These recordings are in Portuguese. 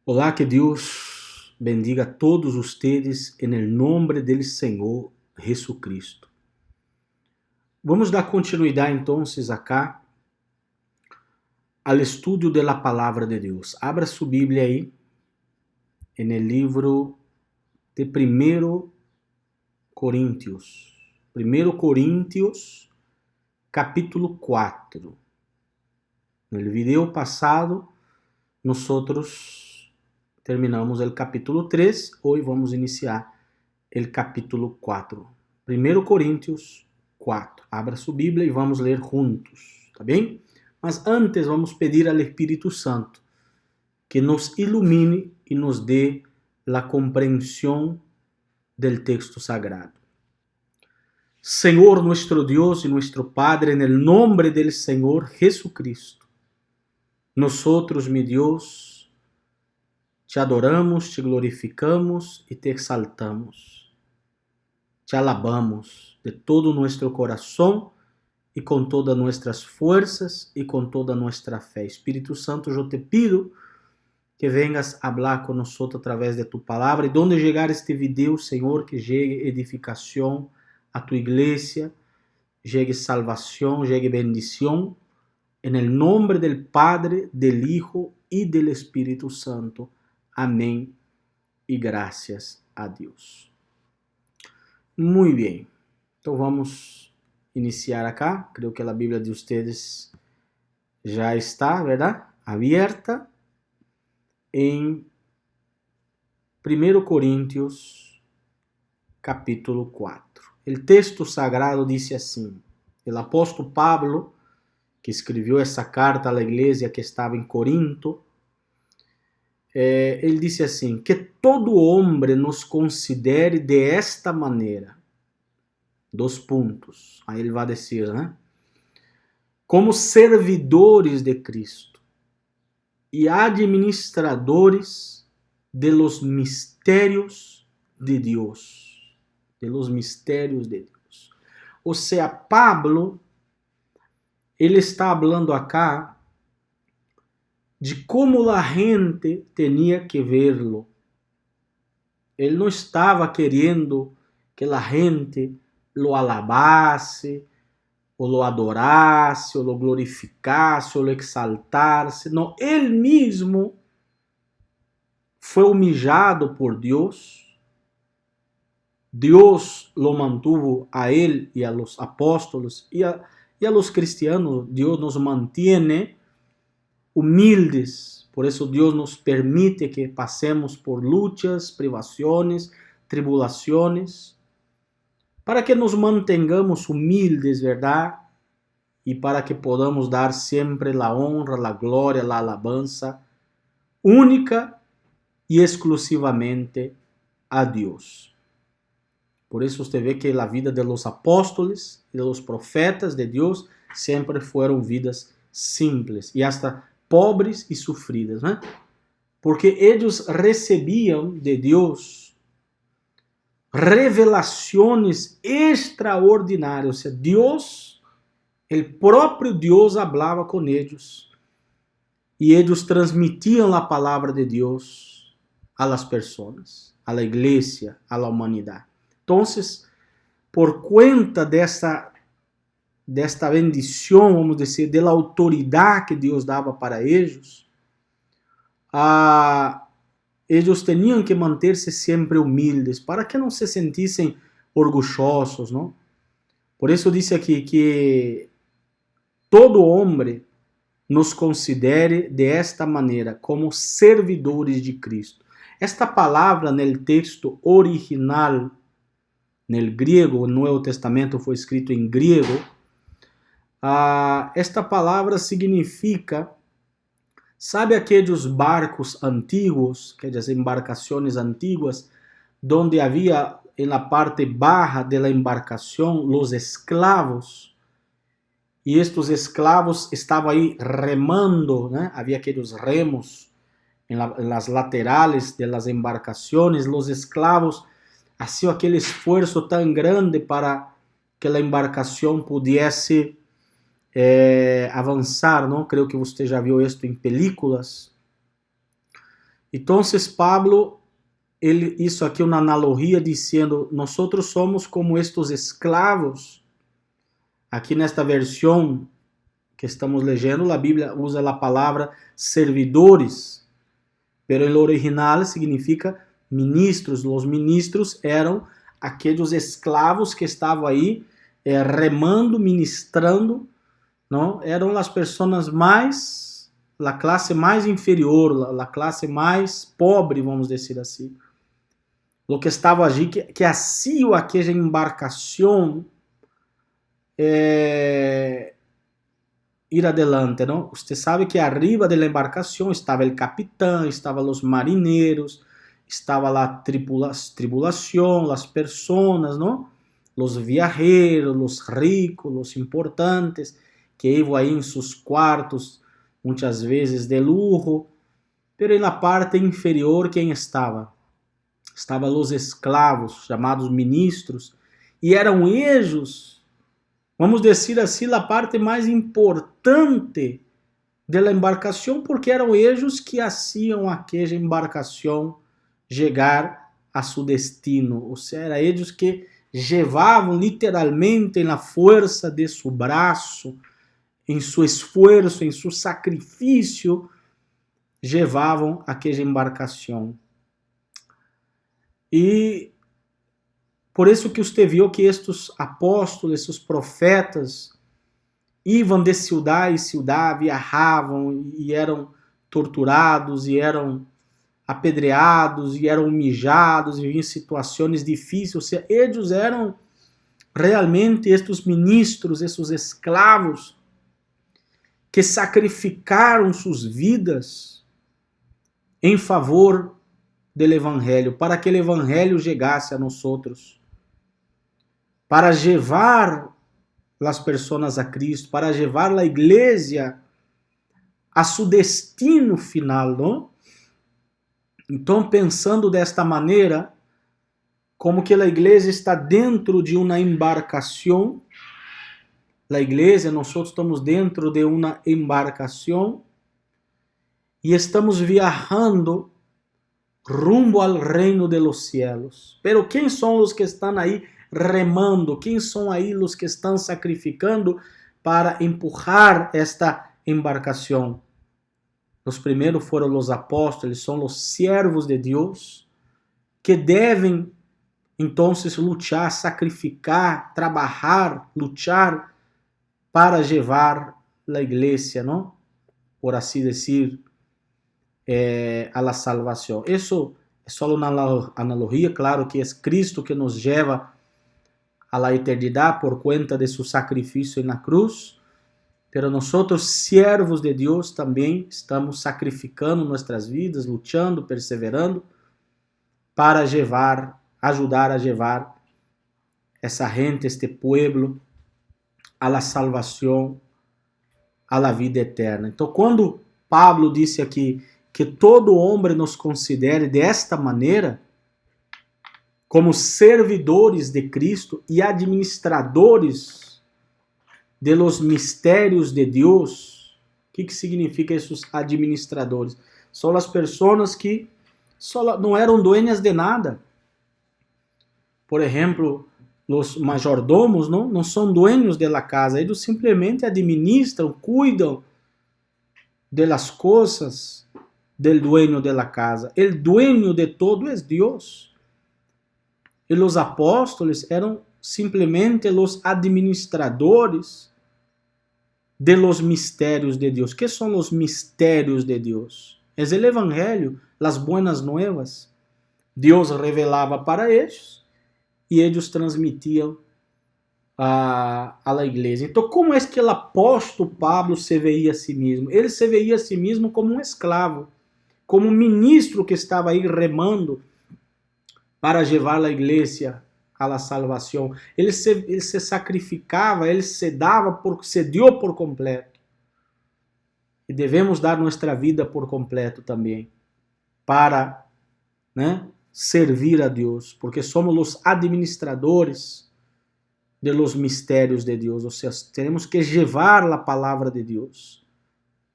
Olá, que Deus bendiga a todos ustedes en el nombre del Senhor Jesucristo. Vamos dar continuidade então acá ao estudo da palavra de Deus. Abra sua Bíblia aí, en el livro de 1 Coríntios. 1 Coríntios, capítulo 4. No video passado, nós terminamos o capítulo 3, hoje vamos iniciar o capítulo 4. 1 Coríntios 4. Abra sua Bíblia e vamos ler juntos, tá bem? Mas antes vamos pedir ao Espírito Santo que nos ilumine e nos dê a compreensão do texto sagrado. Senhor nuestro Dios y nuestro Padre, en el nombre del Señor Jesucristo, nosotros, mi Dios, te adoramos, te glorificamos y te exaltamos. Te alabamos de todo nuestro corazón y con todas nuestras fuerzas y con toda nuestra fe. Espíritu Santo, yo te pido que vengas a hablar con nosotros a través de tu palabra y donde llegar este video, Señor, que llegue edificación a tu iglesia, llegue salvación, llegue bendición, en el nombre del Padre, del Hijo y del Espíritu Santo. Amén y gracias a Dios. Muy bien, então vamos iniciar acá. Creo que a Bíblia de ustedes já está, ¿verdad? Abierta em 1 Coríntios, capítulo 4. O texto sagrado diz assim: o apóstolo Pablo, que escreveu essa carta à igreja que estava em Corinto, ele disse assim: que todo homem nos considere de esta maneira. Dois pontos. Aí ele vai dizer, né? Como servidores de Cristo e administradores de los mistérios de Deus. De los mistérios de Deus. Ou seja, Pablo, ele está falando acá de como a gente tinha que verlo. Ele não estava querendo que a gente lo alabasse, ou lo adorasse, ou lo glorificasse, ou lo exaltasse. Não, ele mesmo foi humilhado por Deus. Deus lo mantuvo a ele e a los apóstolos e a los cristianos. Deus nos mantiene humildes. Por isso Deus nos permite que passemos por lutas, privações, tribulações, para que nos mantengamos humildes, verdade? E para que podamos dar sempre a honra, a glória, a alabança única e exclusivamente a Deus. Por isso você vê que a vida de los apóstolos e de los profetas de Deus sempre foram vidas simples e hasta pobres e sofridas, né? Porque eles recebiam de Deus revelações extraordinárias. Ou seja, Deus, o próprio Deus, falava com eles e eles transmitiam a palavra de Deus a las pessoas, a la igreja, a la humanidade. Então, por conta desta bendição, vamos dizer, da autoridade que Deus dava para eles, eles tinham que manter-se sempre humildes, para que não se sentissem orgulhosos, não? Por isso disse aqui que todo homem nos considere de esta maneira, como servidores de Cristo. Esta palavra no texto original, no grego, o Novo Testamento foi escrito em grego, esta palavra significa, sabe aqueles barcos antigos, aquelas embarcações antigas, onde havia na parte baixa da embarcação os escravos, e estes escravos estavam aí remando, né? Havia aqueles remos nas laterais das embarcações, os escravos haciam aquele esforço tão grande para que a embarcação pudesse avançar, não? Creio que você já viu isso em películas. Entonces Pablo, ele hizo aqui uma analogia dizendo, nós somos como estes escravos. Aqui nesta versão que estamos leyendo, a Bíblia usa a palavra servidores, pero en lo original significa ministros. Os ministros eram aqueles escravos que estavam aí remando, ministrando, não? Eram as pessoas mais, a classe mais inferior, a classe mais pobre, vamos dizer assim. O que estava allí, que hacía aquela embarcação ir adelante, não? Você sabe que arriba da embarcação estava o capitão, estavam os marinheiros, estava a tripulação, as pessoas, não? Os viajeros, os ricos, os importantes, que iam aí em seus quartos, muitas vezes de lujo, pero na parte inferior, quem estava? Estavam os escravos, chamados ministros, e eram eles, vamos dizer assim, a parte mais importante da embarcação, porque eram eles que faziam aquela embarcação chegar a seu destino, ou seja, eram eles que levavam literalmente na força de seu braço, em seu esforço, em seu sacrifício, levavam aquela embarcação. E por isso que você viu que estes apóstolos, estes profetas, iam de cidade em cidade, viajavam e eram torturados, e eram apedreados, e eram humillados, e viviam em situações difíceis. Ou seja, eles eram realmente estes ministros, estes escravos, que sacrificaram suas vidas em favor do Evangelho, para que o Evangelho chegasse a nós outros, para levar as pessoas a Cristo, para levar a igreja a seu destino final, não? Então, pensando desta maneira, como que a igreja está dentro de uma embarcação, a igreja, nós estamos dentro de uma embarcação e estamos viajando rumbo ao reino de los cielos. Pero quem são os que estão aí remando? Quem são aí os que estão sacrificando para empurrar esta embarcação? Os primeiros foram os apóstolos, são os servos de Deus, que devem, então, lutar, sacrificar, trabalhar, lutar para levar a igreja, não? Por assim dizer, a la salvação. Isso é só uma analogia, claro que é Cristo que nos leva a la eternidade por conta de seu sacrifício na cruz, pero nós, servos de Deus, também estamos sacrificando nossas vidas, lutando, perseverando, para ajudar a levar essa gente, este pueblo, a la salvação, a la vida eterna. Então, quando Pablo disse aqui que todo homem nos considere desta maneira, como servidores de Cristo e administradores de los mistérios de Deus. O que significa esses administradores? São as pessoas que não eram dueñas de nada. Por exemplo, os majordomos não são dueños de la casa, eles simplesmente administram, cuidam de las coisas del dueño de la casa. El dueño de todo es Dios. E os apóstolos eram simplesmente os administradores de los mistérios de Deus. Que são os mistérios de Deus? É o Evangelho, as buenas nuevas. Deus revelava para eles e eles transmitiam a la igreja. Então, como é que o apóstolo Pablo se veia a si mesmo? Ele se veia a si mesmo como um escravo, como um ministro que estava aí remando para levar a igreja a la salvação. Ele se sacrificava, ele se deu por completo. E devemos dar nossa vida por completo também, para servir a Deus, porque somos os administradores de los mistérios de Deus, ou seja, temos que levar a palavra de Deus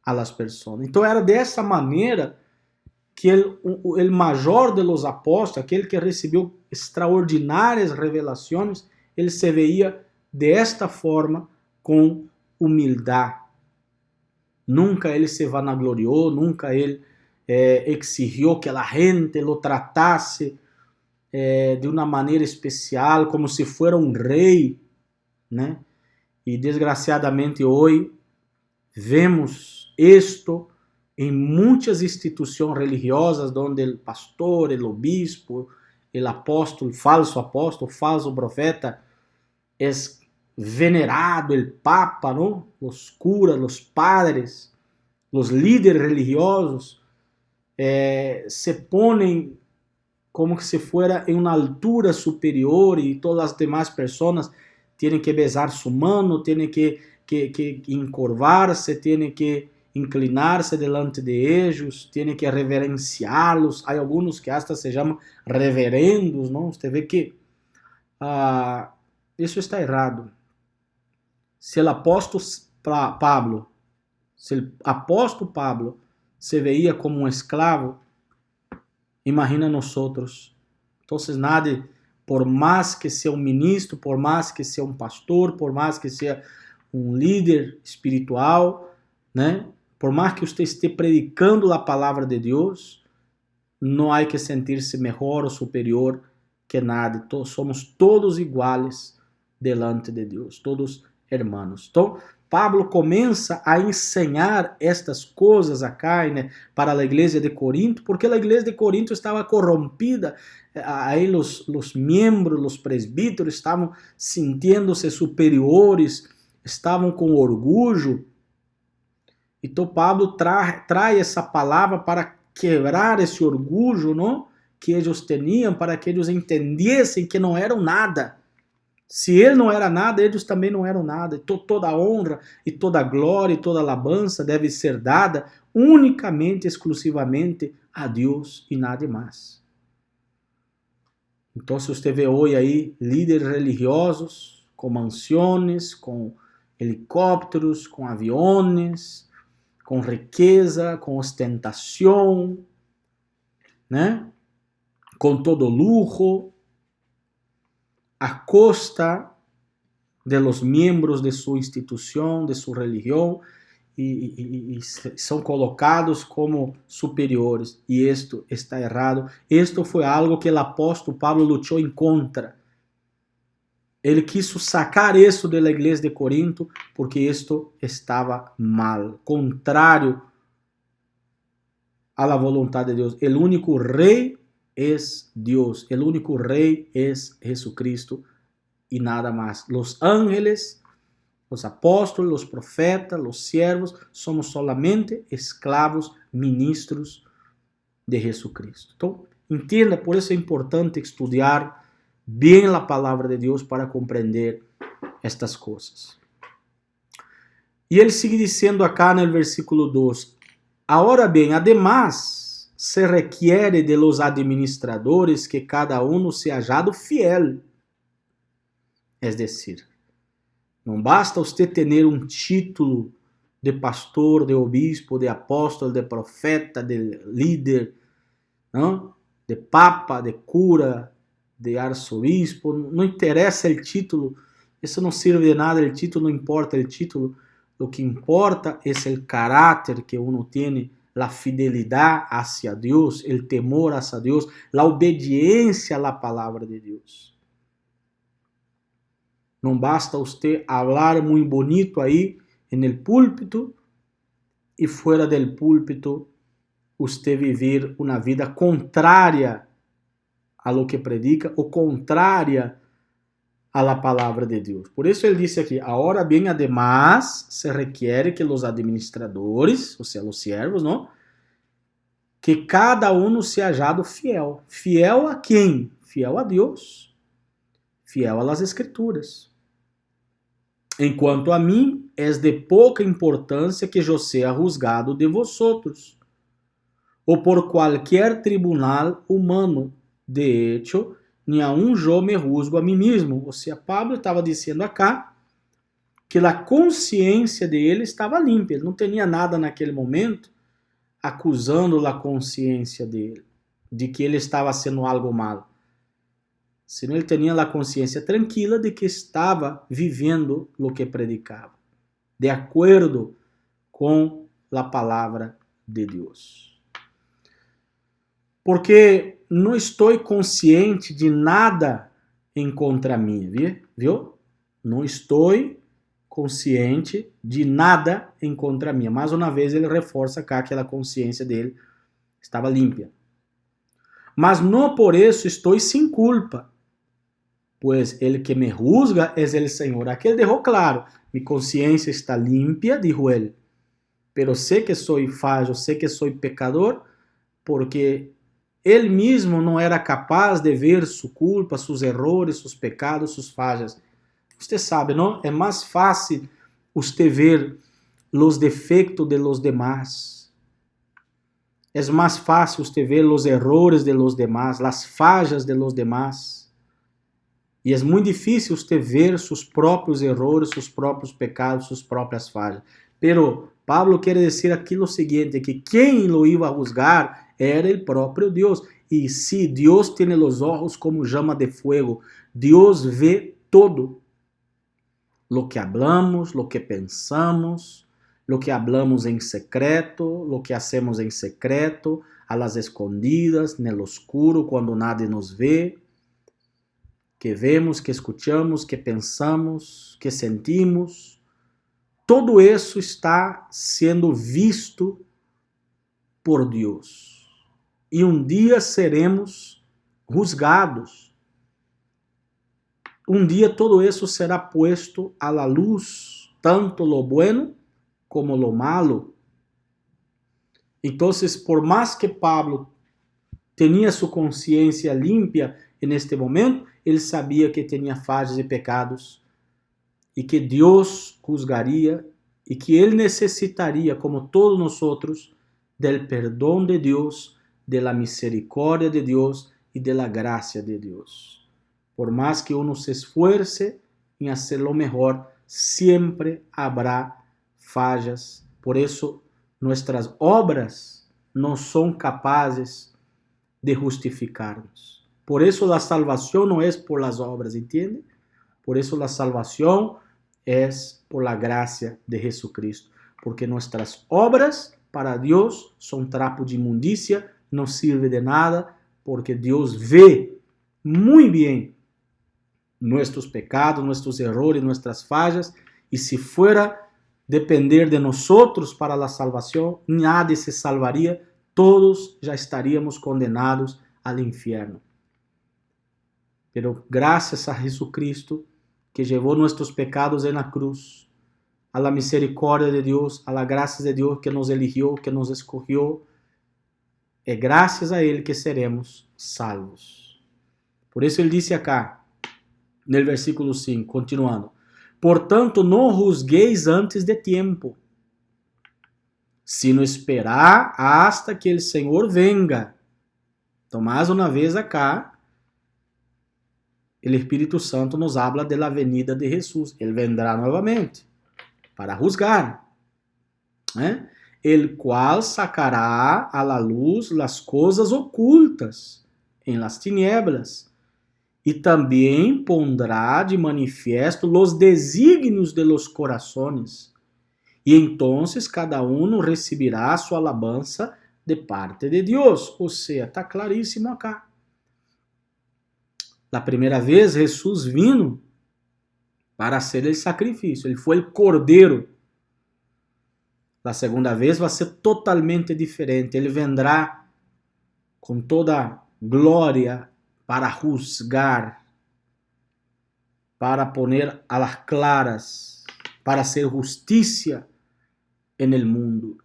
a las pessoas. Então era dessa maneira que el maior de los apóstolos, aquele que recebeu extraordinárias revelações, ele se veía de esta forma, com humildade. Nunca ele se vanagloriou, nunca ele exigiu que a gente lo tratasse de uma maneira especial, como se fosse um rei, né? E desgraciadamente hoje vemos isto em muitas instituições religiosas, onde o pastor, o obispo, o apóstolo, falso profeta, é venerado, o papa, ¿no? Os curas, os padres, os líderes religiosos se ponem como que se fuera em uma altura superior e todas as demais pessoas têm que besar sua mano, têm que encorvar-se, têm que inclinar-se delante de ellos, têm que reverenciá-los. Há alguns que hasta se chamam reverendos, não? Você vê que isso está errado. Se o apóstolo Pablo se veía como um escravo, imagina nós outros. Então, nadie, por mais que seja um ministro, por mais que seja um pastor, por mais que seja um líder espiritual, né? Por mais que você esteja predicando a palavra de Deus, não há que sentir-se melhor ou superior que nada. Somos todos iguais delante de Deus, todos hermanos. Então, Pablo começa a ensinar estas coisas acá, né, para a igreja de Corinto, porque a igreja de Corinto estava corrompida. Aí os membros, os presbíteros estavam sentindo-se superiores, estavam com orgulho. Então Pablo traz essa palavra para quebrar esse orgulho, não? Que eles tinham, para que eles entendessem que não eram nada. Se ele não era nada, eles também não eram nada. Então toda a honra e toda a glória e toda a alabança deve ser dada unicamente, exclusivamente a Deus e nada mais. Então, se você vê hoje aí líderes religiosos com mansões, com helicópteros, com aviões, com riqueza, com ostentação, né? Com todo lujo, a costa de los miembros de sua instituição, de sua religião, e são colocados como superiores. E isto está errado. Isto foi algo que o apóstolo Pablo lutou em contra. Ele quis sacar isso da igreja de Corinto, porque isto estava mal, contrário à vontade de Deus. O único rei é Deus, o único rei é Jesucristo e nada mais. Os ángeles, os apóstolos, os profetas, os siervos, somos solamente escravos, ministros de Jesucristo. Então, entenda, por isso é importante estudar bem a palavra de Deus para compreender estas coisas. E ele sigue dizendo acá no versículo 2: Ahora bem, además, se requiere de los administradores que cada uno sea hallado fiel. Es decir, não basta você ter um título de pastor, de obispo, de apóstolo, de profeta, de líder, não? De papa, de cura, de arzobispo. Não interessa o título, isso não serve de nada, o título não importa, o título. O que importa é o caráter que uno tem, a fidelidade hacia Deus, o temor hacia Deus, a obediência à palavra de Deus. Não basta você falar muito bonito aí no púlpito e fora do púlpito você viver uma vida contrária a lo que predica ou contrária a la palavra de Deus. Por isso ele disse aqui: ahora bien, además se requiere que los administradores, ou seja, os siervos, não? Que cada um seja hallado fiel. Fiel a quem? Fiel a Deus. Fiel a las Escrituras. Enquanto a mim, es de pouca importância que eu seja juzgado de vosotros, ou por qualquer tribunal humano. De hecho, ni aun yo me juzgo a mim mesmo. Ou seja, Pablo estava dizendo acá que a consciência dele estava limpa. Ele não tinha nada naquele momento acusando a consciência dele de que ele estava fazendo algo mal, sino ele tinha a consciência tranquila de que estava vivendo o que predicava, de acordo com a palavra de Deus. Porque não estou consciente de nada em contra mim, viu? Não estou consciente de nada em contra mim. Mais uma vez ele reforça cá que a consciência dele estava limpa. Mas não por isso estou sem culpa, pois ele que me juzga é o Senhor. Aqui ele deixou claro, minha consciência está limpa, dijo ele, pero sé que soy fallo, sé que soy pecador, porque ele mesmo não era capaz de ver sua culpa, seus errores, seus pecados, suas falhas. Você sabe, não? É mais fácil você ver os defeitos de los demás. É mais fácil você ver os errores de los demás, as falhas de los demás. E é muito difícil você ver seus próprios errores, seus próprios pecados, suas próprias falhas. Pero Pablo quer dizer aqui o seguinte, que quem lo iba a juzgar era o próprio Deus. E se Deus tem os olhos como chama de fogo, Deus vê todo. Lo que hablamos, lo que pensamos, lo que hablamos em secreto, lo que hacemos em secreto, a las escondidas, no oscuro, quando nadie nos vê, que vemos, que escuchamos, que pensamos, que sentimos, todo isso está sendo visto por Deus. E um dia seremos juzgados. Um dia todo isso será puesto a la luz, tanto lo bueno como lo malo. Então, por mais que Pablo tinha sua consciência limpa neste momento, ele sabia que tinha falhas e pecados e que Deus juzgaria e que ele necessitaria, como todos nós outros, del perdão de Deus, de la misericórdia de Deus e de la graça de Deus. Por mais que uno se esfuerce em fazer lo melhor, sempre haverá falhas. Por isso, nossas obras não são capazes de justificar-nos. Por isso, a salvação não é por las obras, entende? Por isso, a salvação é por la graça de Jesucristo. Porque nossas obras para Deus são trapo de imundícia, não serve de nada, porque Deus vê muito bem nossos pecados, nossos errores, nossas falhas, e se fuera depender de nós para a salvação, nadie se salvaria, todos já estaríamos condenados ao inferno. Pero graças a Jesucristo, que levou nossos pecados na cruz, a la misericórdia de Deus, a la graça de Deus que nos eligió, que nos escogió, é graças a Ele que seremos salvos. Por isso ele disse acá, no versículo 5, continuando: portanto, não juzgueis antes de tempo, sino esperar hasta que o Senhor venga. Então, mais uma vez acá, o Espírito Santo nos habla de la venida de Jesus. Ele vendrá novamente para juzgar, né? El qual sacará a la luz las coisas ocultas em las tinieblas, e também pondrá de manifiesto los desígnios de los corazones, e entonces cada uno recibirá sua alabanza de parte de Deus. Ou seja, está claríssimo acá. La primeira vez, Jesus vino para ser o sacrifício. Ele foi o cordeiro. La segunda vez vai ser totalmente diferente. Ele vendrá com toda glória para juzgar, para poner a las claras, para hacer justicia en el mundo.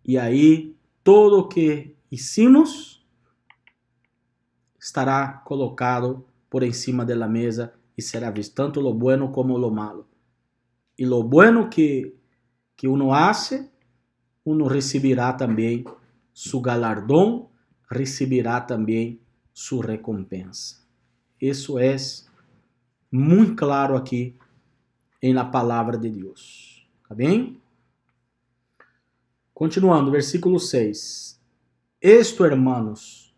E aí, todo o que hicimos estará colocado por encima de la mesa e será visto tanto lo bueno como lo malo. E lo bueno que uno hace, uno recibirá também su galardón, recibirá também su recompensa. Isso é muito claro aqui em la palavra de Deus. Tá bem? Continuando, versículo 6. Esto, hermanos,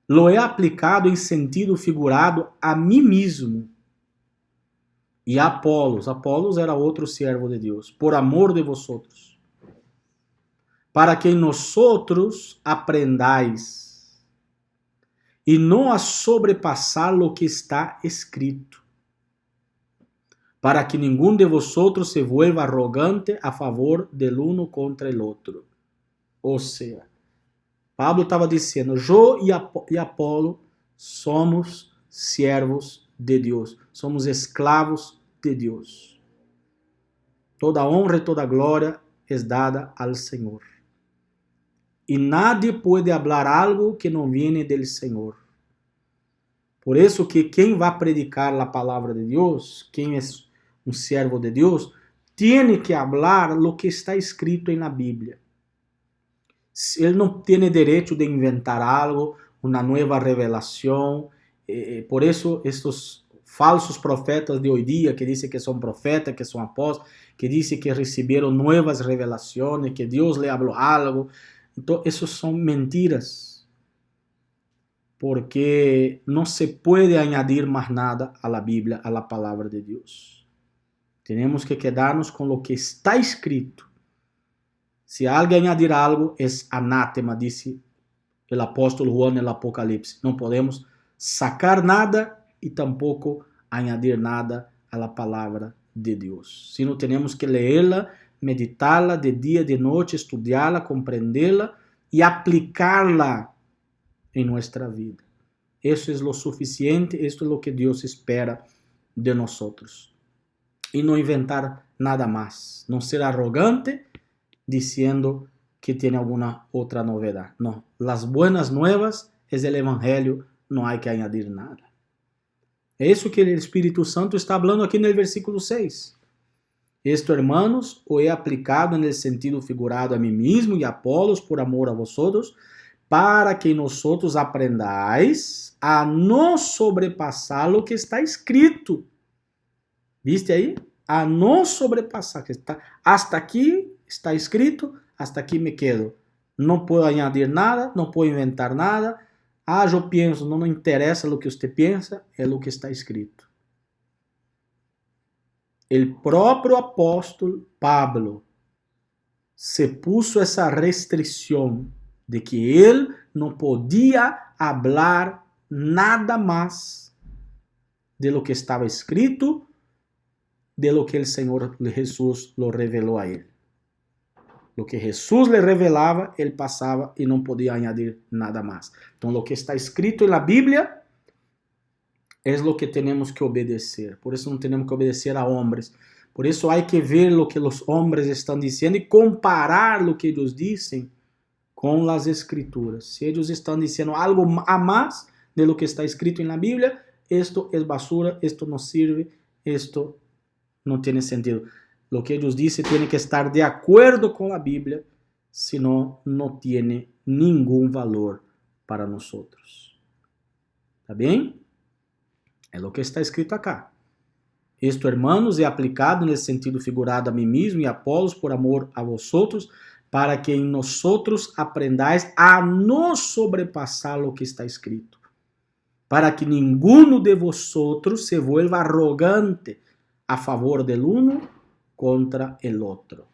lo he aplicado en sentido figurado a mí mismo e a Apolos. Apolos era outro siervo de Deus, por amor de vosotros, para que nosotros aprendáis e não a sobrepassar lo que está escrito, para que ninguém de vosotros se vuelva arrogante a favor del uno contra el otro. Ou seja, Pablo estava dizendo, eu e Apolo somos siervos de Deus, somos esclavos de Deus. Toda honra e toda glória é dada ao Senhor. E nadie pode falar algo que não viene del Senhor. Por isso que quem vai predicar a palavra de Deus, quem é um servo de Deus, tem que falar lo que está escrito na Bíblia. Ele não tem direito de inventar algo, uma nova revelação. Por isso, estes falsos profetas de hoje dia, que dizem que são profetas, que são apóstolos, que dizem que receberam novas revelações, que Deus lhe falou algo. Então, isso são mentiras. Porque não se pode añadir mais nada à Bíblia, à palavra de Deus. Temos que quedarnos com o que está escrito. Se alguém añadir algo, é anátema, disse o apóstolo Juan no Apocalipse. Não podemos sacar nada e tampouco añadir nada à palavra de Deus. Sino temos que lê-la, meditá-la de dia, de noite, estudá-la, compreendê-la e aplicá-la em nossa vida. Isso é o suficiente, isso é o que Deus espera de nós. E não inventar nada mais. Não ser arrogante, dizendo que tem alguma outra novidade. Não. As buenas nuevas é o evangelho, não há que añadir nada. É isso que o Espírito Santo está falando aqui no versículo 6. Esto, hermanos, o he aplicado en el sentido figurado a mí mismo y a Apolos por amor a vosotros, para que nosotros aprendáis a no sobrepasar lo que está escrito. ¿Viste aí? A no sobrepasar. Que está, hasta aquí está escrito, hasta aquí me quedo. Não puedo añadir nada, não puedo inventar nada. Ah, eu penso, não interessa o que você pensa, é o que está escrito. O próprio apóstolo Pablo se puso essa restrição de que ele não podia falar nada mais de lo que estava escrito, de lo que o Senhor Jesus lo revelou a ele. Lo que Jesus lhe revelava, ele passava e não podia añadir nada mais. Então, lo que está escrito na Bíblia é o que temos que obedecer. Por isso não temos que obedecer a homens. Por isso há que ver o que os homens estão dizendo e comparar o que eles dizem com as Escrituras. Se eles estão dizendo algo a mais de lo que está escrito na Bíblia, isto é basura, isto não serve, isto não tem sentido. O que eles dizem tem que estar de acordo com a Bíblia, senão não tem nenhum valor para nós. Tá bem? É o que está escrito acá. Esto, hermanos, é aplicado nesse sentido figurado a mim mesmo e a Apolos por amor a vosotros, para que em nosotros aprendais a não sobrepassar o que está escrito, para que ninguno de vosotros se vuelva arrogante a favor del uno contra el otro.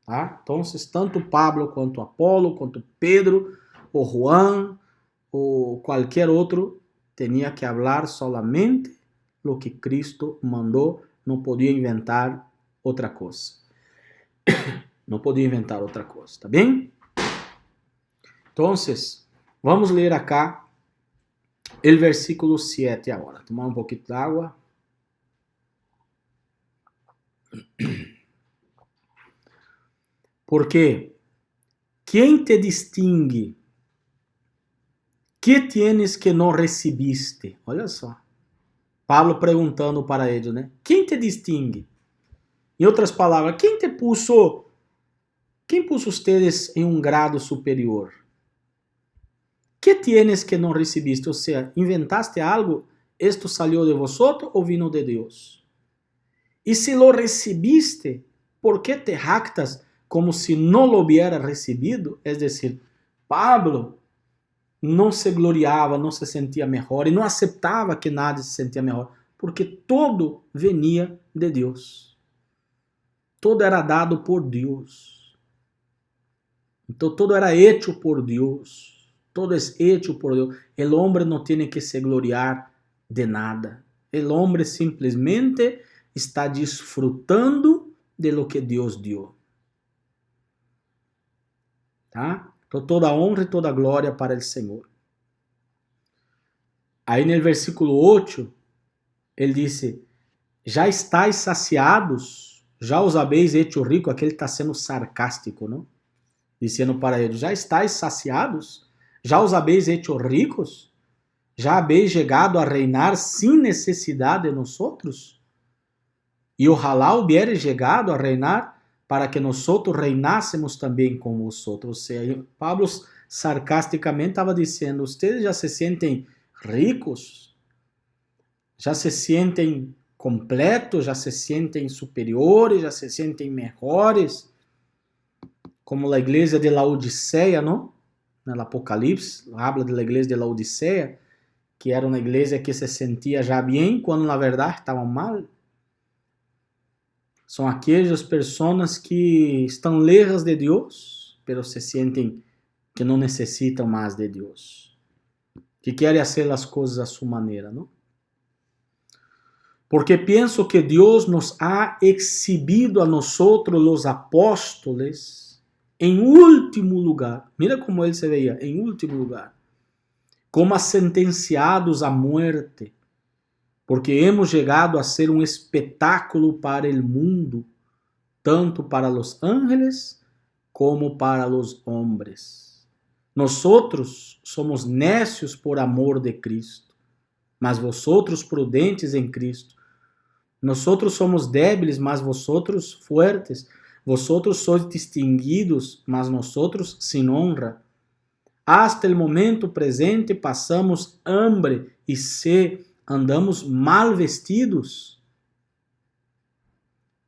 Tá? Então, tanto Pablo quanto Apolo, quanto Pedro, ou Juan, ou qualquer outro, tinha que falar solamente o que Cristo mandou, não podia inventar outra coisa. Não podia inventar outra coisa, tá bem? Então, vamos ler acá o versículo 7 agora. Tomar um pouquinho de água. Porque quem te distingue? Que tienes que não recebiste? Olha só. Pablo perguntando para eles, né? Quem te distingue? Em outras palavras, quem puso ustedes em um grado superior? Que tienes que não recebiste? Ou seja, inventaste algo, esto salió de vosotros ou vino de Deus? E se lo recebiste, ¿por que te jactas como si no lo hubiera recibido. Es decir, Pablo não se gloriava, não se sentia melhor e não aceitava que nadie se sentia melhor, porque todo venia de Deus. Todo era dado por Deus. Então todo era hecho por Deus. Todo es hecho por Deus. El hombre no tiene que se gloriar de nada. El hombre simplesmente está disfrutando de lo que Deus dio. Tá? Então toda honra e toda glória para o Senhor. Aí no versículo 8, ele disse, já estáis saciados, já os habéis hecho rico. Aqui ele está sendo sarcástico, não? Dizendo para eles, já estáis saciados? Já os habéis hecho ricos? Já habéis chegado a reinar sem necessidade de nosotros? E ojalá hubierais chegado a reinar para que nosotros reinássemos também com vosotros. Ou seja, Pablo sarcasticamente estava dizendo, vocês já se sentem ricos? Já se sentem completos? Já se sentem superiores? Já se sentem melhores? Como a igreja de Laodiceia, não? No Apocalipse, habla da igreja de Laodiceia, que era uma igreja que se sentia já bem, quando na verdade estavam mal. São aquelas pessoas que estão lejos de Deus, mas se sentem que não necessitam mais de Deus, que querem fazer as coisas a sua maneira, não? Porque penso que Deus nos ha exhibido a nosotros, los apóstoles, em último lugar. Mira como ele se veía, em último lugar. Como a sentenciados a muerte, porque hemos chegado a ser um espetáculo para o mundo, tanto para os ángeles como para os homens. Nosotros somos necios por amor de Cristo, mas vosotros prudentes em Cristo. Nosotros somos débiles, mas vosotros fuertes. Vosotros sois distinguidos, mas nosotros sin honra. Hasta el momento presente passamos hambre e sed, andamos mal vestidos,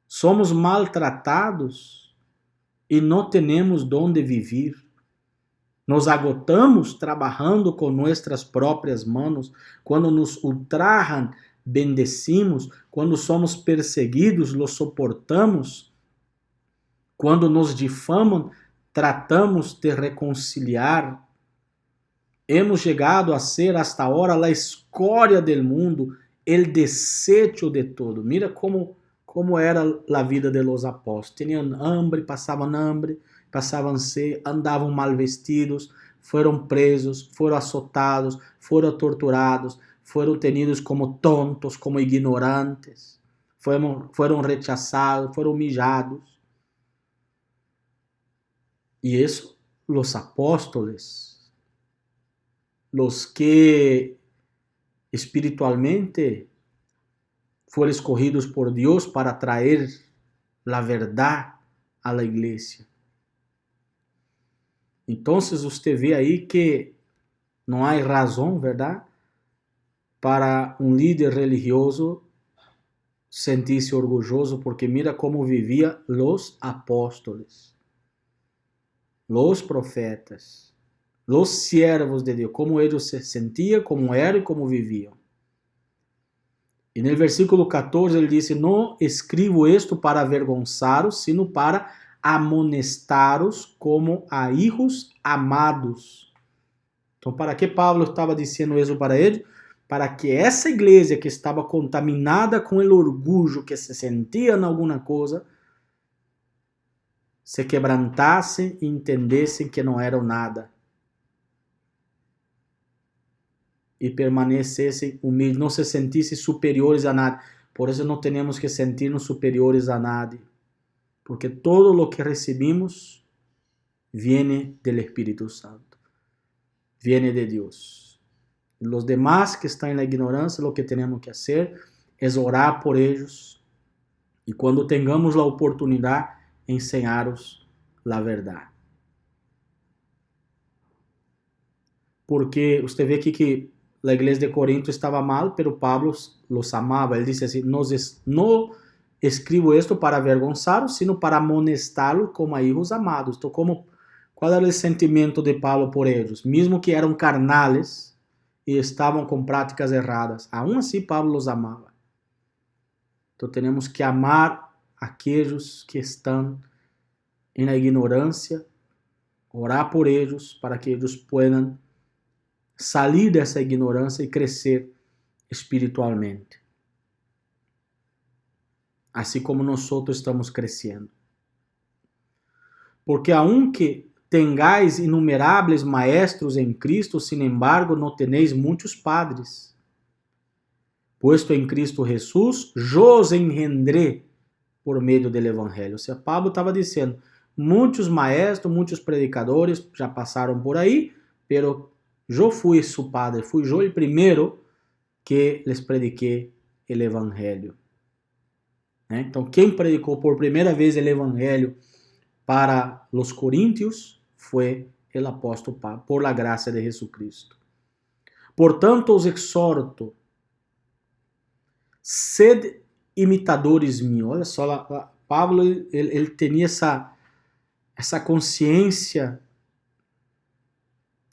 somos maltratados e não temos donde vivir. Nos agotamos trabalhando com nossas próprias manos. Quando nos ultrajan, bendecimos. Quando somos perseguidos, los soportamos. Quando nos difamam, tratamos de reconciliar. Hemos chegado a ser hasta ahora la escória del mundo, el desecho de todo. Mira como era a vida de los apóstolos. Tinham hambre, passavam sede, andavam mal vestidos, foram presos, foram azotados, foram torturados, foram tenidos como tontos, como ignorantes, foram rechazados, foram humillados. E isso, los apóstoles, los que espiritualmente foram escogidos por Deus para trazer a verdade a la igreja. Então, você vê aí que não há razão, verdade, para um líder religioso sentir-se orgulhoso, porque mira como vivia os apóstolos, os profetas, os siervos de Deus, como eles se sentiam, como eram e como viviam. E no versículo 14 ele disse, não escrevo isto para avergonçaros, sino para amonestaros como a hijos amados. Então, para que Pablo estava dizendo isso para ele? Para que essa igreja que estava contaminada com o orgulho, que se sentia em alguma coisa, se quebrantassem e entendessem que não eram nada. E permanecessem humildes, não se sentissem superiores a nada. Por isso não temos que sentir-nos superiores a nadie. Porque todo lo que recebemos viene del Espírito Santo. Viene de Deus. Los demás que estão na ignorância, lo que temos que fazer é orar por eles. E quando tengamos a oportunidade, ensinar-os a verdade. Porque você vê aqui que a igreja de Corinto estava mal, pero Pablo los amava. Ele disse assim, no escribo esto para avergonzaros, sino para amonestarlos como a hijos amados. Então, qual era o sentimento de Paulo por eles? Mesmo que eram carnales e estavam com práticas erradas, aún assim Paulo os amava. Então, temos que amar aqueles que estão na ignorância, orar por eles para que eles possam sair dessa ignorância e crescer espiritualmente. Assim como nós estamos crescendo. Porque aunque tengáis inumeráveis maestros em Cristo, sin embargo, não tenéis muitos padres. Puesto em Cristo Jesus, yo os engendré por meio do Evangelho. Ou seja, Pablo estava dizendo, muitos maestros, muitos predicadores já passaram por aí, pero eu fui su padre, fui eu o primeiro que les prediquei o Evangelho. Então, quem predicou por primeira vez o Evangelho para os coríntios foi o apóstolo Pablo, por la gracia de Jesucristo. Portanto, os exorto, sed imitadores meus. Olha só, Pablo ele tinha essa consciência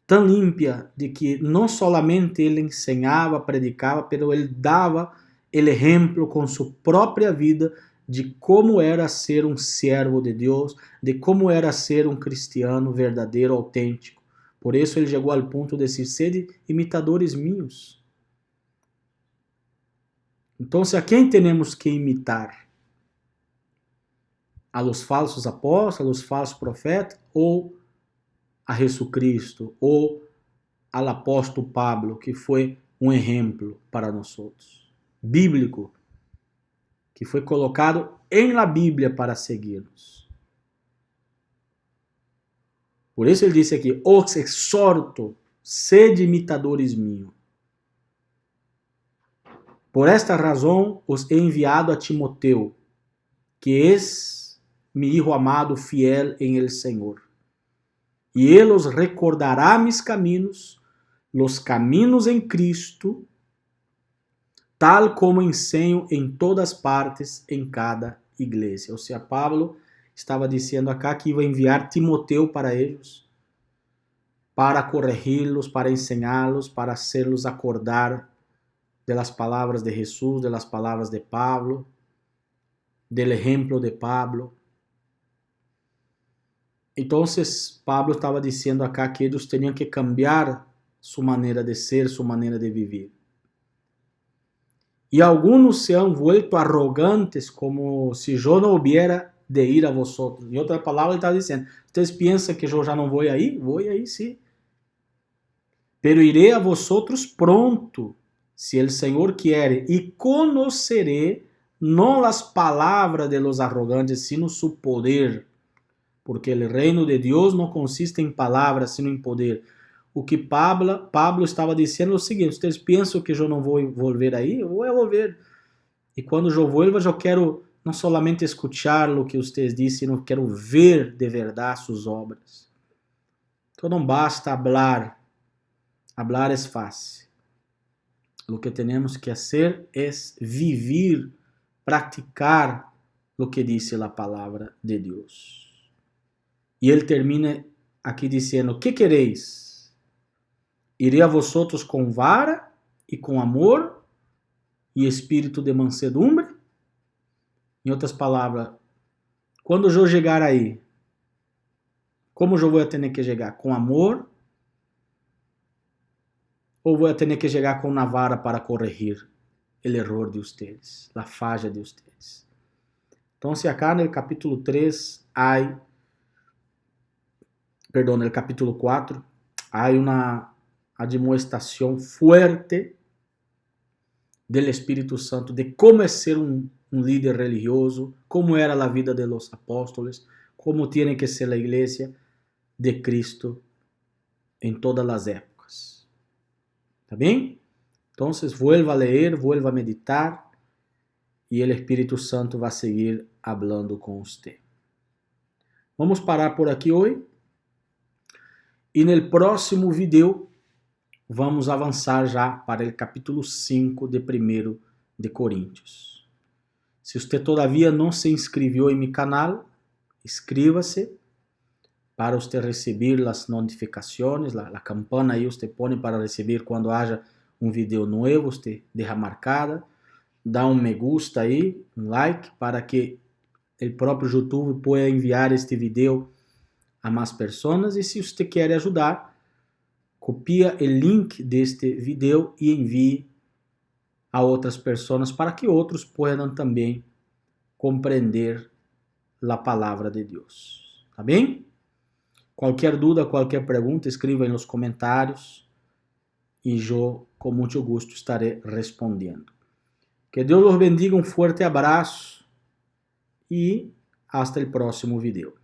tão límpia de que não solamente ele ensinava, predicava, mas ele dava o exemplo com sua própria vida de como era ser um servo de Deus, de como era ser um cristiano verdadeiro, autêntico. Por isso ele chegou ao ponto de dizer, sede imitadores meus. Então, a quem temos que imitar? A los falsos apóstolos, a los falsos profetas, ou a Jesucristo, ou ao apóstolo Pablo, que foi um exemplo para nós outros, bíblico, que foi colocado em la Bíblia para seguirmos. Por isso ele disse aqui, os exorto, sede imitadores meus. Por esta razão os he enviado a Timoteo, que é mi hijo amado, fiel en el Senhor. E ele os recordará mis caminos, los caminos em Cristo, tal como ensino em todas partes, em cada igreja. Ou seja, Pablo estava dizendo acá que ia enviar Timoteo para eles, para corrigi-los, para ensiná-los, para hacerlos acordar de las palavras de Jesus, de las palavras de Pablo, del ejemplo de Pablo. Então, Pablo estava dizendo acá que eles tinham que cambiar sua maneira de ser, sua maneira de viver. E alguns se han vuelto arrogantes, como se eu não hubiera de ir a vosotros. Em outra palavra, ele estava dizendo, vocês pensam que eu já não vou aí? Vou aí, sim. Pero iré a vosotros pronto, se el Senhor quiere, e conoceré não as palavras de los arrogantes, sino su poder. Porque o reino de Deus não consiste em palavras, sino em poder. O que Pablo estava dizendo é o seguinte, vocês pensam que eu não vou volver aí? Eu vou volver. E quando eu volvo, eu quero não somente escuchar o que vocês dizem, sino quero ver de verdade suas obras. Então não basta hablar. Hablar é fácil. O que temos que fazer é vivir, praticar o que diz a palavra de Deus. E ele termina aqui dizendo, que quereis? Irei a vosotros com vara e com amor e espírito de mansedumbre? Em outras palavras, quando eu chegar aí, como eu vou ter que chegar? Com amor? Ou vou ter que chegar com uma vara para corrigir o erro de vocês, a falha de vocês? Então, se acá no capítulo 3 há, no capítulo 4, há uma demonstração fuerte do Espírito Santo de como é ser um líder religioso, como era a vida de los apóstolos, como tem que ser a igreja de Cristo em todas as épocas. ¿Está bem? Então, vuelva a ler, vuelva a meditar e o Espírito Santo vai seguir hablando com você. Vamos parar por aqui hoje. E no próximo vídeo vamos avançar já para o capítulo 5 de 1 de Coríntios. Se você todavia não se inscreveu em meu canal, inscreva-se para você receber as notificações, a campana aí você põe para receber quando haja um vídeo novo, você deixa marcada, dá um me gusta aí, um like, para que o próprio YouTube possa enviar este vídeo a mais pessoas. E se você quer ajudar, copia o link deste vídeo e envie a outras pessoas para que outros possam também compreender a palavra de Deus. Tá bem? Qualquer dúvida, qualquer pergunta, escreva nos comentários e eu, com muito gosto, estarei respondendo. Que Deus os bendiga, um forte abraço e hasta o próximo vídeo.